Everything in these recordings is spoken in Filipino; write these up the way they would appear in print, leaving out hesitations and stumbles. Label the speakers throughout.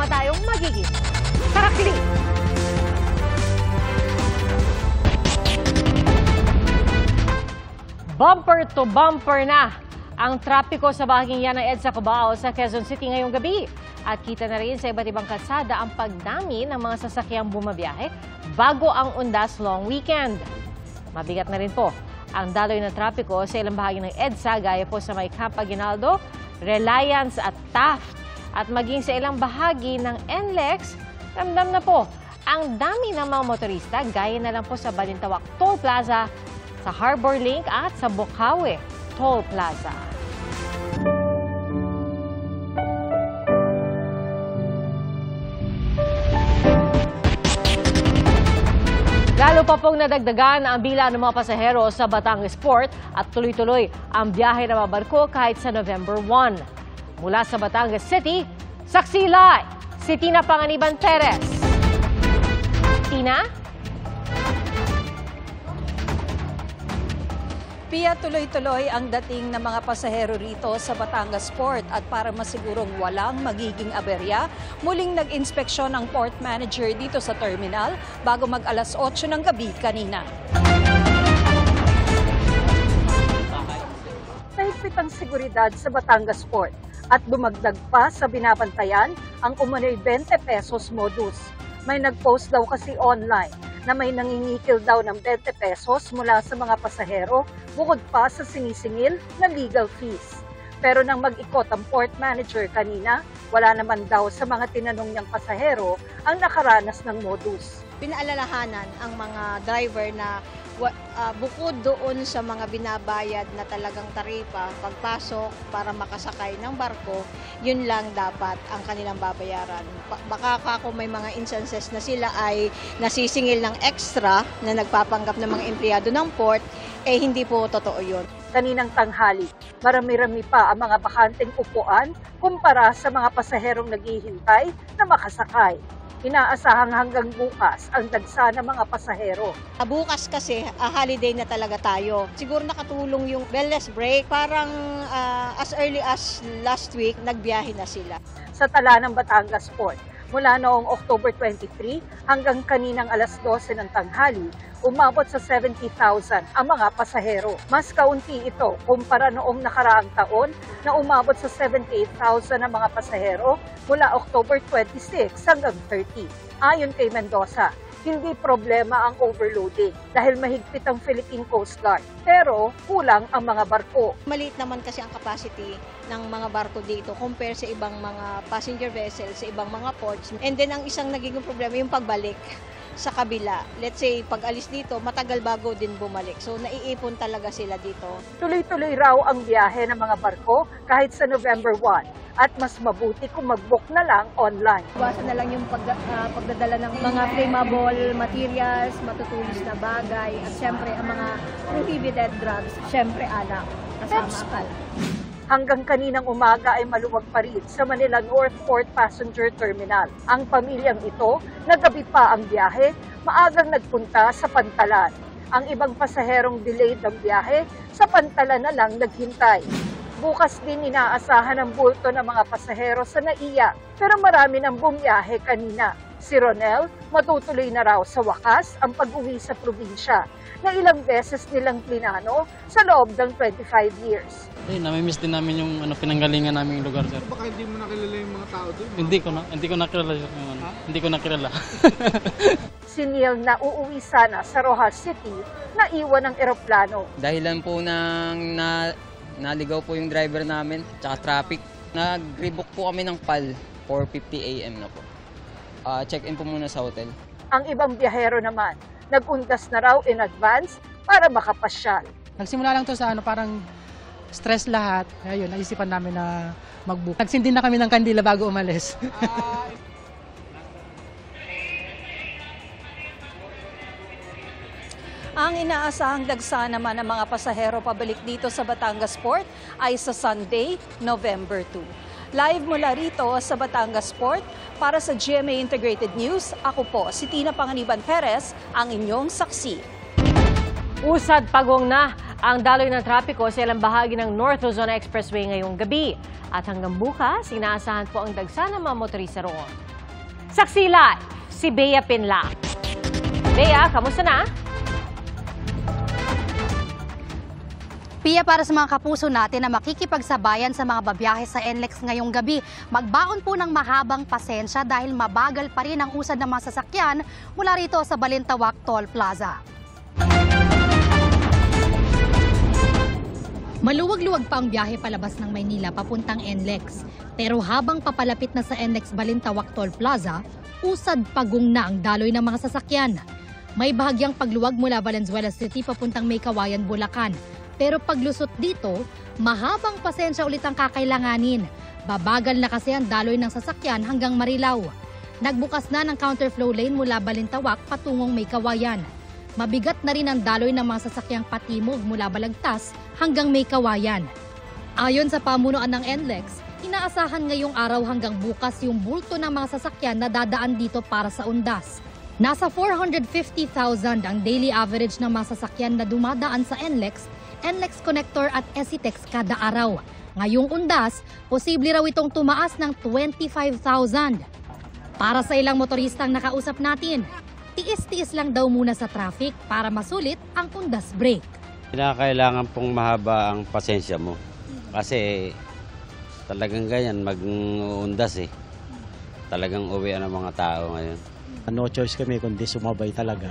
Speaker 1: Sama-sama tayong magiging sarakili. Bumper to bumper na ang trapiko sa bahaging yan ng EDSA Cubao sa Quezon City ngayong gabi. At kita na rin sa iba't ibang kalsada ang pagdami ng mga sasakyang bumabiyahe bago ang undas long weekend. Mabigat na rin po ang daloy ng trapiko sa ilang bahagi ng EDSA gaya po sa may Camp Aguinaldo, Reliance at Taft. At maging sa ilang bahagi ng NLEX, ramdam na po ang dami ng mga motorista gaya na lang po sa Balintawak Toll Plaza, sa Harbor Link at sa Bocaue Toll Plaza. Lalo pa pong nadagdagan ang bilang ng mga pasahero sa Batangas Port at tuloy-tuloy ang biyahe ng mga barko kahit sa November 1. Mula sa Batangas City, saksi live si Tina Panganiban Perez. Tina?
Speaker 2: Pia, tuloy-tuloy ang dating ng mga pasahero rito sa Batangas Port at para masigurong walang magiging aberya, muling nag-inspeksyon ang port manager dito sa terminal bago mag-alas 8 ng gabi kanina. Mahigpit ang seguridad sa Batangas Port at dumagdag pa sa binabantayan ang umano'y 20 pesos modus. May nag-post daw kasi online na may nangingikil daw ng 20 pesos mula sa mga pasahero bukod pa sa sinisingil na legal fees. Pero nang mag-ikot ang port manager kanina, wala naman daw sa mga tinanong niyang pasahero ang nakaranas ng modus.
Speaker 3: Pinaalalahanan ang mga driver na bukod doon sa mga binabayad na talagang taripa, pagpasok para makasakay ng barko, yun lang dapat ang kanilang babayaran. Baka kung may mga instances na sila ay nasisingil ng extra na nagpapanggap ng mga empleyado ng port, eh hindi po totoo yun.
Speaker 2: Kaninang tanghali, marami-rami pa ang mga bakanteng upuan kumpara sa mga pasaherong naghihintay na makasakay. Inaasahang hanggang bukas ang dagsa ng mga pasahero.
Speaker 3: Bukas kasi, holiday na talaga tayo. Siguro nakatulong yung wellness break. Parang as early as last week, nagbiyahe na sila.
Speaker 2: Sa tala ng Batangas Port, mula noong October 23 hanggang kaninang alas 12 ng tanghali, umabot sa 70,000 ang mga pasahero. Mas kaunti ito kumpara noong nakaraang taon na umabot sa 78,000 ang mga pasahero mula October 26 hanggang 30. Ayon kay Mendoza, hindi problema ang overloading dahil mahigpit ang Philippine Coast Guard. Pero kulang ang mga barko.
Speaker 3: Maliit naman kasi ang capacity ng mga barko dito compare sa ibang mga passenger vessels, sa ibang mga ports. And then ang isang nagiging problema yung pagbalik sa kabila. Let's say, pag alis dito, matagal bago din bumalik. So, naiipon talaga sila dito.
Speaker 2: Tuloy-tuloy raw ang biyahe ng mga barko kahit sa November 1 at mas mabuti kung mag-book na lang online.
Speaker 3: Iwasan na lang yung pagdadala ng mga flammable materials, matutulis na bagay, at syempre ang mga prohibited drugs, syempre alak, kasama alak.
Speaker 2: Hanggang kaninang umaga ay maluwag pa rin sa Manila North Port Passenger Terminal. Ang pamilyang ito, nagabi pa ang biyahe, maagang nagpunta sa Pantalan. Ang ibang pasaherong delayed ang biyahe, sa Pantalan na lang naghintay. Bukas din inaasahan ang bulto ng mga pasahero sa NAIA, pero marami nang bumiyahe kanina. Si Ronel, matutuloy na raw sa wakas ang pag-uwi sa probinsya na ilang beses nilang plinano sa loob ng 25 years.
Speaker 4: Nami-miss din namin yung pinanggalingan naming lugar, sir.
Speaker 5: Baka hindi mo nakilala yung mga tao doon?
Speaker 4: Hindi ko nakilala, sir. Hindi ko nakilala.
Speaker 2: Si Neil na uuwi sana sa Rojas City na iwan ng eroplano.
Speaker 6: Dahilan po ng naligaw po yung driver namin, tsaka traffic. Nag-rebook po kami ng PAL, 4:50 AM na po. Check-in po muna sa hotel.
Speaker 2: Ang ibang biyahero naman, nag-undas na raw in advance para makapasyal.
Speaker 7: Nagsimula lang to sa parang stress lahat. Ayun, naisipan namin na mag-book. Nagsindi na kami ng kandila bago umalis.
Speaker 2: Ang inaasahang dagsa naman ng mga pasahero pabalik dito sa Batangas Port ay sa Sunday, November 2. Live mula rito sa Batangas Port, para sa GMA Integrated News, ako po si Tina Panganiban Perez, ang inyong saksi.
Speaker 1: Usad pagong na ang daloy ng trapiko sa ilang bahagi ng North Luzon Expressway ngayong gabi. At hanggang bukas, inaasahan po ang dagsa ng mga motorista roon. Saksi live, si Bea Pinla. Bea, kamusta na?
Speaker 8: Pia, para sa mga kapuso natin na makikipagsabayan sa mga babiyahe sa NLEX ngayong gabi, magbaon po ng mahabang pasensya dahil mabagal pa rin ang usad ng mga sasakyan mula rito sa Balintawak Toll Plaza. Maluwag-luwag pa ang biyahe palabas ng Maynila papuntang NLEX. Pero habang papalapit na sa NLEX Balintawak Toll Plaza, usad pagong na ang daloy ng mga sasakyan. May bahagyang pagluwag mula Valenzuela City papuntang Maykawayan, Bulacan. Pero paglusot dito, mahabang pasensya ulit ang kakailanganin. Babagal na kasi ang daloy ng sasakyan hanggang Marilao. Nagbukas na ng counterflow lane mula Balintawak patungong Maykawayan. Mabigat na rin ang daloy ng mga sasakyang patimog mula Balagtas hanggang Maykawayan. Ayon sa pamunuan ng NLEX, inaasahan ngayong araw hanggang bukas yung bulto ng mga sasakyan na dadaan dito para sa undas. Nasa 450,000 ang daily average ng mga sasakyan na dumadaan sa NLEX Connector at SCTEX kada araw. Ngayong undas, posible raw itong tumaas ng 25,000. Para sa ilang motoristang nakausap natin, tiis-tiis lang daw muna sa traffic para masulit ang undas break.
Speaker 9: Kailangan pong mahaba ang pasensya mo. Kasi talagang ganyan, mag-undas eh. Talagang uwi ang mga tao ngayon.
Speaker 10: No choice kami kundi sumabay talaga.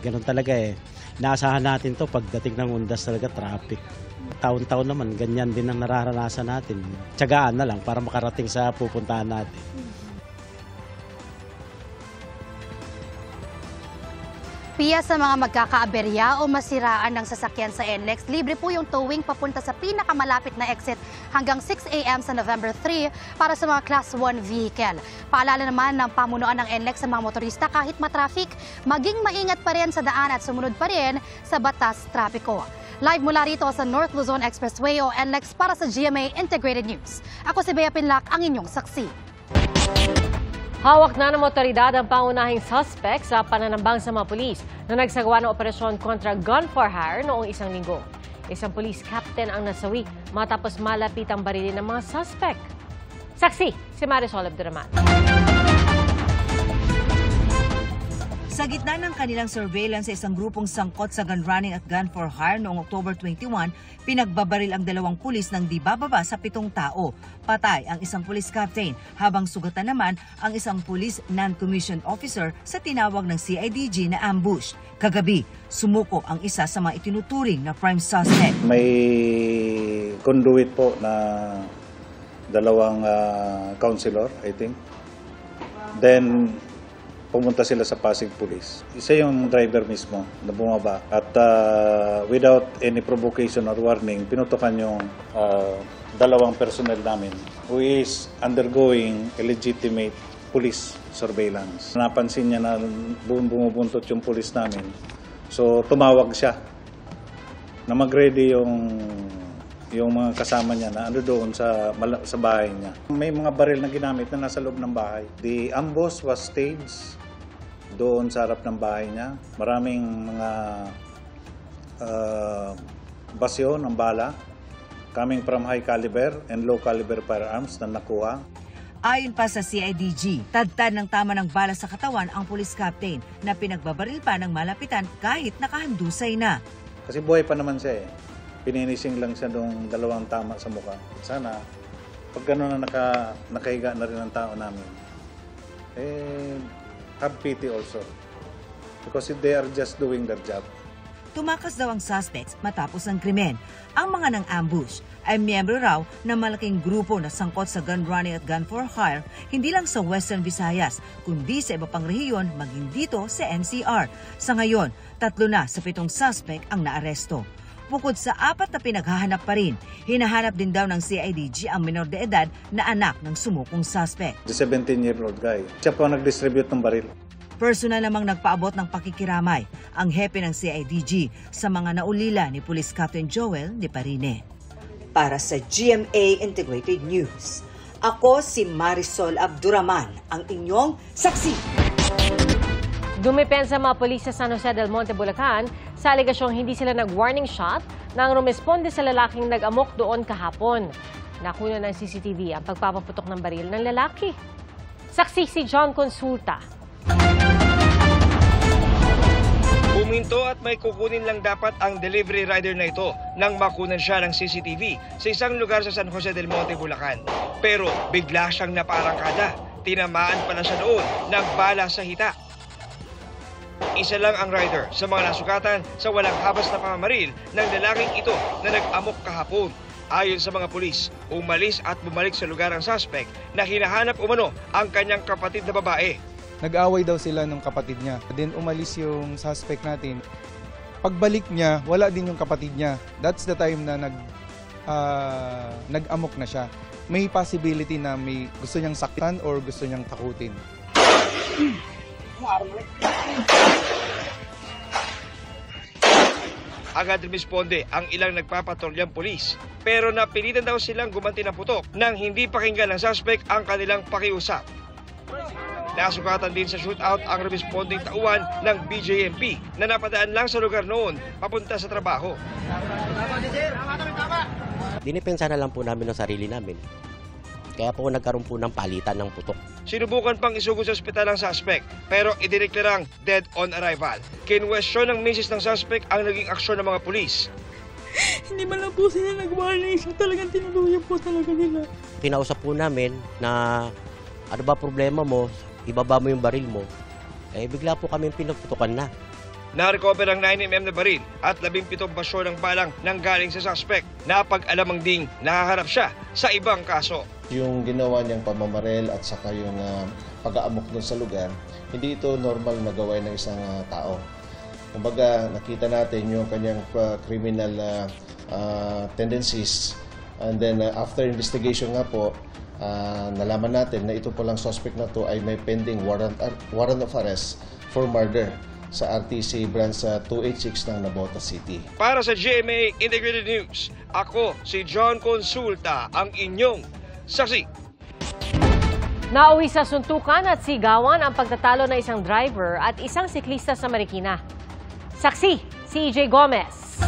Speaker 10: Ganun talaga eh. Inaasahan natin to pagdating ng undas talaga traffic. Taon-taon naman, ganyan din ang nararanasan natin. Tiyagaan na lang para makarating sa pupuntahan natin.
Speaker 8: Pia, sa mga magkakaaberya o masiraan ng sasakyan sa NLEX, libre po yung towing papunta sa pinakamalapit na exit hanggang 6 a.m. sa November 3 para sa mga Class 1 vehicle. Paalala naman ng pamunuan ng NLEX sa mga motorista kahit matraffic, maging maingat pa rin sa daan at sumunod pa rin sa batas trapiko. Live mula rito sa North Luzon Expressway o NLEX para sa GMA Integrated News. Ako si Bea Pinlac, ang inyong saksi.
Speaker 1: Hawak na ng otoridad ang pangunahing suspect sa pananambang sa mga pulis na nagsagawa ng operasyon kontra gun for hire noong isang linggo. Isang police captain ang nasawi matapos malapit ang barilin ng mga suspect. Saksi, si Marisol Abduraman.
Speaker 11: Sa gitna ng kanilang surveillance sa isang grupong sangkot sa gun running at gun for hire noong October 21, pinagbabaril ang dalawang pulis ng di bababa sa 7 tao. Patay ang isang police captain, habang sugatan naman ang isang police non-commissioned officer sa tinawag ng CIDG na ambush. Kagabi, sumuko ang isa sa mga itinuturing na prime suspect.
Speaker 12: May conduit po na dalawang counselor, I think. Then, pumunta sila sa Pasig Police. Isa yung driver mismo na bumaba at without any provocation or warning, pinutukan yung dalawang personnel namin who is undergoing illegitimate police surveillance. Napansin niya na bumubuntot yung police namin. So tumawag siya na mag-ready yung mga kasama niya na ano doon sa bahay niya. May mga baril na ginamit na nasa loob ng bahay. The ambush was staged doon sa harap ng bahay niya. Maraming mga basyo ng bala coming from high caliber and low caliber firearms na nakuha.
Speaker 11: Ayon pa sa CIDG, tadtad ng tama ng bala sa katawan ang police captain na pinagbabaril pa ng malapitan kahit nakahandusay na.
Speaker 12: Kasi buhay pa naman siya eh. Pininising lang siya nung dalawang tama sa mukha. Sana, pag gano'n na nakahiga na rin ang tao namin, have pity also. Because they are just doing their job.
Speaker 11: Tumakas daw ang suspects matapos ang krimen. Ang mga nang-ambush ay miyembro raw ng malaking grupo na sangkot sa gun running at gun for hire, hindi lang sa Western Visayas, kundi sa iba pang rehiyon maging dito sa NCR. Sa ngayon, 3 na sa 7 suspect ang naaresto. Bukod sa 4 na pinaghahanap pa rin, hinahanap din daw ng CIDG ang minor de edad na anak ng sumukong suspect.
Speaker 12: The 17-year-old guy, siya po nag-distribute ng baril.
Speaker 11: Personal namang nagpaabot ng pakikiramay ang hepe ng CIDG sa mga naulila ni Police Captain Joel de Parine.
Speaker 13: Para sa GMA Integrated News, ako si Marisol Abduraman, ang inyong saksi.
Speaker 1: Dumipensa mga pulis sa San Jose del Monte, Bulacan sa alegasyong hindi sila nag-warning shot nang rumesponde sa lalaking nag-amok doon kahapon. Nakuna ng CCTV ang pagpapaputok ng baril ng lalaki. Saksi si John Consulta.
Speaker 14: Huminto at may kukunin lang dapat ang delivery rider na ito nang makunan siya ng CCTV sa isang lugar sa San Jose del Monte, Bulacan. Pero bigla siyang naparangkada. Tinamaan pala siya noon ng bala sa hita. Isa lang ang rider sa mga nasugatan sa walang habas na pamamaril ng lalaking ito na nag-amok kahapon. Ayon sa mga pulis, umalis at bumalik sa lugar ang suspect na hinahanap umano ang kanyang kapatid na babae.
Speaker 5: Nag-away daw sila ng kapatid niya. Then umalis yung suspect natin. Pagbalik niya, wala din yung kapatid niya. That's the time na nag-amok na siya. May possibility na may gusto niyang saktan or gusto niyang takutin.
Speaker 14: Agad rumisponde ang ilang nagpapatrolyang pulis. Pero napilitan daw silang gumanti ng putok nang hindi pakinggan ng suspect ang kanilang pakiusap. Nasugatan din sa shootout ang responding tauhan ng BJMP na napadaan lang sa lugar noon papunta sa trabaho.
Speaker 15: Dinipensa na lang po namin ang sarili namin. Kaya po nagkaroon po ng palitan ng putok.
Speaker 14: Sinubukan pang isugod sa ospital ang suspect pero idineklarang dead on arrival. Kinwestiyon ng misis ng suspect ang naging aksyon ng mga pulis.
Speaker 16: Hindi man lang po sila nag-warning. Talagang tinuluyan po talaga nila.
Speaker 15: Kinausap po namin na ano ba problema mo? Ibaba mo yung baril mo. Bigla po kami pinagputukan na.
Speaker 14: Na-recover ang 9mm na baril at 17 basyo ng balang nanggaling sa suspect. Napag-alamang ding nahaharap siya sa ibang kaso.
Speaker 17: Yung ginawa niyang pamamaril at saka yung pag-aamok dun sa lugar, hindi ito normal na gawain ng isang tao. Kumbaga, nakita natin yung kanyang criminal tendencies. And then after investigation nga po, nalaman natin na ito palang suspect na to ay may pending warrant of arrest for murder sa RTC branch 286 ng Navotas City.
Speaker 14: Para sa GMA Integrated News, ako si John Consulta, ang inyong saksi.
Speaker 1: Nauwi sa suntukan at sigawan ang pagtatalo ng isang driver at isang siklista sa Marikina. Saksi si EJ Gomez.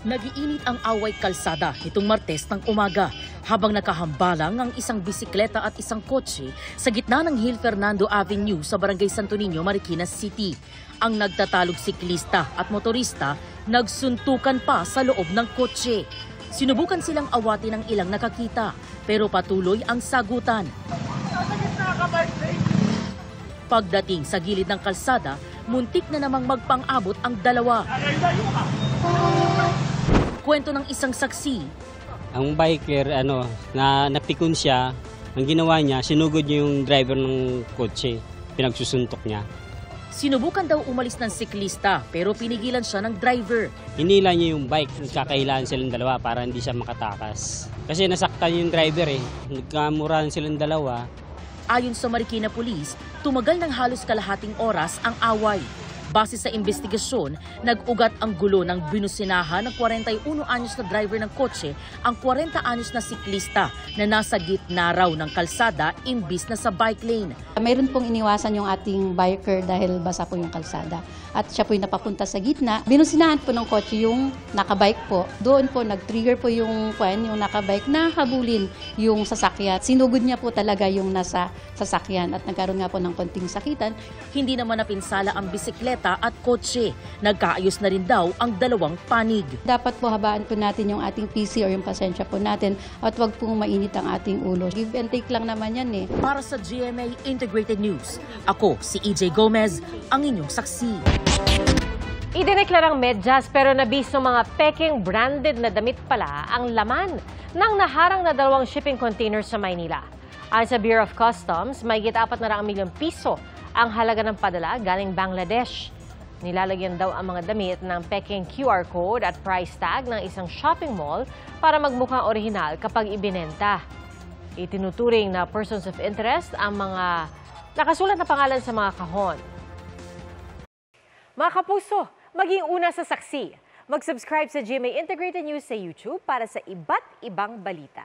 Speaker 18: Nagiinit ang away kalsada itong Martes ng umaga habang nakahambalang ang isang bisikleta at isang kotse sa gitna ng Hill Fernando Avenue sa Barangay Santo Niño, Marikina City. Ang nagtatalog siklista at motorista nagsuntukan pa sa loob ng kotse. Sinubukan silang awatin ng ilang nakakita pero patuloy ang sagutan. Pagdating sa gilid ng kalsada, muntik na namang magpang-abot ang dalawa. Kwento ng isang saksi.
Speaker 19: Ang biker, na napikon siya, ang ginawa niya, sinugod niya yung driver ng kotse, pinagsusuntok niya.
Speaker 18: Sinubukan daw umalis ng siklista pero pinigilan siya ng driver.
Speaker 19: Hinila niya yung bike, kakailangan silang dalawa para hindi siya makatakas. Kasi nasaktan yung driver nagkamurahan silang dalawa.
Speaker 18: Ayon sa Marikina Police, tumagal ng halos kalahating oras ang away. Base sa investigasyon, nag-ugat ang gulo ng binusinahan ng 41 anyos na driver ng kotse ang 40 anyos na siklista na nasa gitna raw ng kalsada imbis na sa bike lane.
Speaker 20: Mayroon pong iniwasan yung ating biker dahil basa po yung kalsada. At siya po'y napapunta sa gitna. Binusinahan po ng kotse yung nakabike po. Doon po nag-trigger po yung nakabike na habulin yung sasakyan. Sinugod niya po talaga yung nasa sasakyan at nagkaroon nga po ng konting sakitan.
Speaker 18: Hindi naman napinsala ang bisikleta at kotse. Nagkaayos na rin daw ang dalawang panig.
Speaker 20: Dapat po habaan po natin yung ating PC or yung pasensya po natin at wag pong mainit ang ating ulo. Give and take lang naman yan
Speaker 18: Para sa GMA Integrated News, ako si EJ Gomez, ang inyong saksi.
Speaker 1: Idineklarang medyas pero nabis ng mga peking branded na damit pala ang laman ng naharang na 2 shipping containers sa Maynila. Ayon sa Bureau of Customs, mahigit 400 milyong piso ang halaga ng padala galing Bangladesh. Nilalagyan daw ang mga damit ng peking QR code at price tag ng isang shopping mall para magmukhang orihinal kapag ibinenta. Itinuturing na persons of interest ang mga nakasulat na pangalan sa mga kahon. Mga kapuso, maging una sa saksi. Mag-subscribe sa GMA Integrated News sa YouTube para sa iba't ibang balita.